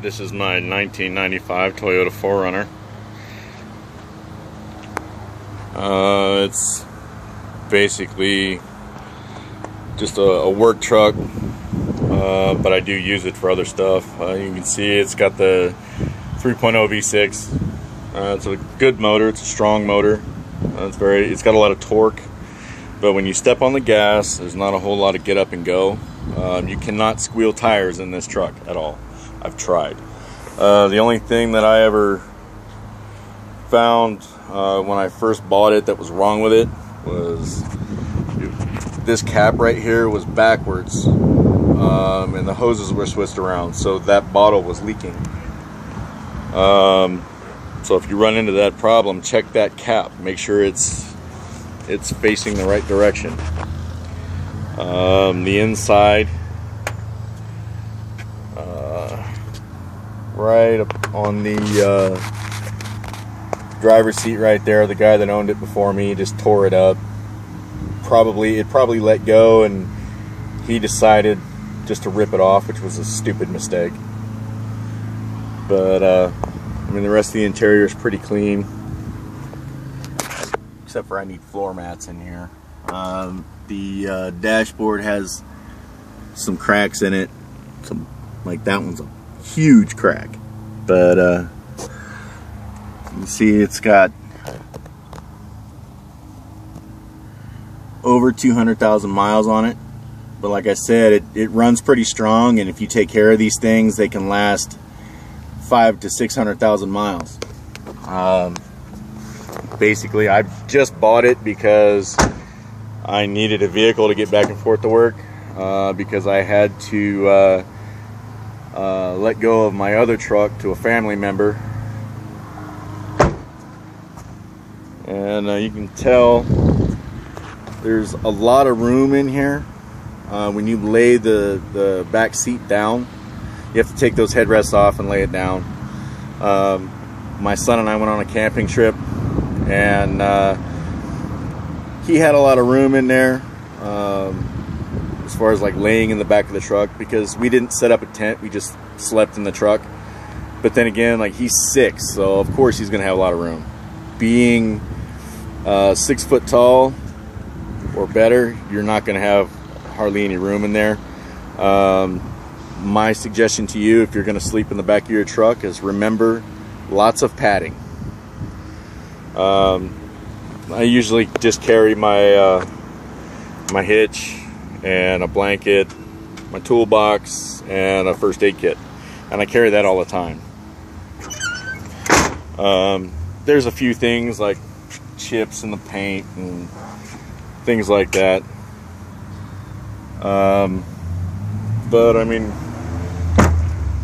This is my 1995 Toyota 4Runner. It's basically just a work truck, but I do use it for other stuff. You can see it's got the 3.0 V6. It's a good motor. It's a strong motor. It's got a lot of torque, but when you step on the gas, there's not a whole lot of get up and go. You cannot squeal tires in this truck at all. I've tried. The only thing that I ever found when I first bought it that was wrong with it was this cap right here was backwards, and the hoses were switched around, so that bottle was leaking. So if you run into that problem, check that cap. Make sure it's facing the right direction. The inside, right up on the driver's seat right there, the guy that owned it before me just tore it up. It probably let go, and he decided just to rip it off, which was a stupid mistake. But I mean, the rest of the interior is pretty clean, except for I need floor mats in here. The dashboard has some cracks in it. Like that one's a huge crack, but you can see it's got over 200,000 miles on it. But like I said, it runs pretty strong, and if you take care of these things, they can last 500,000 to 600,000 miles. Basically, I just bought it because I needed a vehicle to get back and forth to work, because I had to let go of my other truck to a family member. And you can tell there's a lot of room in here. When you lay the back seat down, you have to take those headrests off and lay it down. My son and I went on a camping trip, and he had a lot of room in there, as far as like laying in the back of the truck, because we didn't set up a tent, we just slept in the truck. But then again, like, he's 6, so of course he's gonna have a lot of room. Being 6 foot tall or better, you're not gonna have hardly any room in there. My suggestion to you, if you're gonna sleep in the back of your truck, is remember lots of padding. I usually just carry my my hitch and a blanket, my toolbox, and a first aid kit, and I carry that all the time. There's a few things like chips in the paint and things like that, but I mean,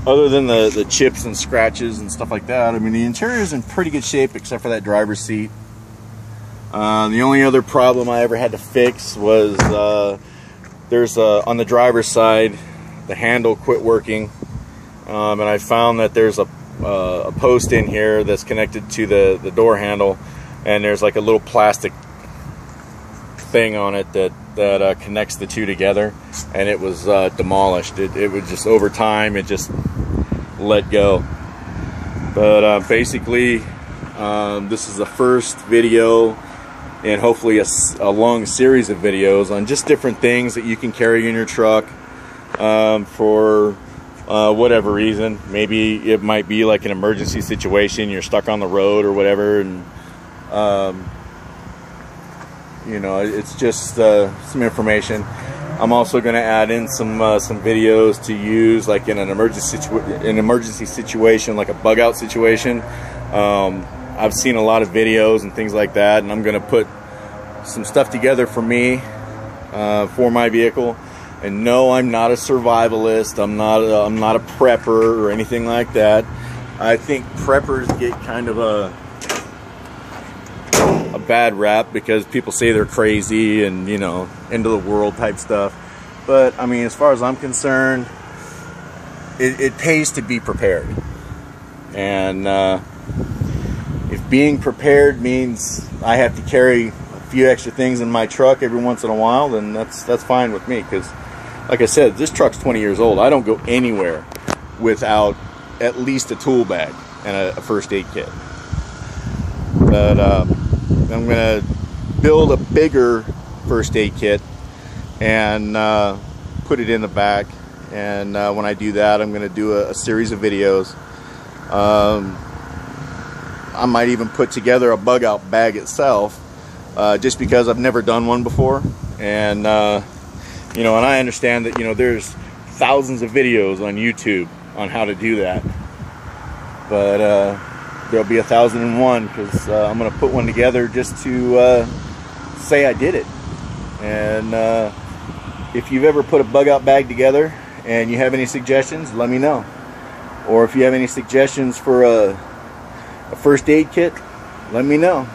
other than the chips and scratches and stuff like that, I mean, the interior is in pretty good shape except for that driver's seat. The only other problem I ever had to fix was there's on the driver's side, the handle quit working, and I found that there's a post in here that's connected to the door handle, and there's like a little plastic thing on it that connects the two together, and it was demolished. It was just, over time, it just let go. But basically, this is the first video, and hopefully a long series of videos on just different things that you can carry in your truck for whatever reason. Maybe it might be like an emergency situation, you're stuck on the road or whatever, and you know, it's just some information. I'm also going to add in some videos to use like in an emergency situation, like a bug out situation. I've seen a lot of videos and things like that, and I'm going to put some stuff together for me, for my vehicle. And no, I'm not a survivalist. I'm not a prepper or anything like that. I think preppers get kind of a bad rap because people say they're crazy and, you know, end of the world type stuff. But I mean, as far as I'm concerned, it pays to be prepared. And if being prepared means I have to carry a few extra things in my truck every once in a while, then that's fine with me. Because like I said, this truck's 20 years old. I don't go anywhere without at least a tool bag and a first aid kit. But I'm gonna build a bigger first aid kit and put it in the back. And when I do that, I'm gonna do a series of videos. I might even put together a bug out bag itself, just because I've never done one before. And you know, and I understand that, you know, there's thousands of videos on YouTube on how to do that, but there'll be 1,001, because I'm gonna put one together just to say I did it. And if you've ever put a bug out bag together and you have any suggestions, let me know. Or if you have any suggestions for a first aid kit, let me know.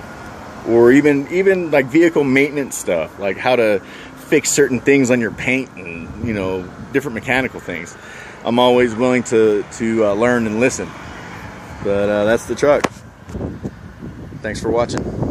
Or even like vehicle maintenance stuff, like how to fix certain things on your paint and, you know, different mechanical things. I'm always willing to learn and listen. But that's the truck. Thanks for watching.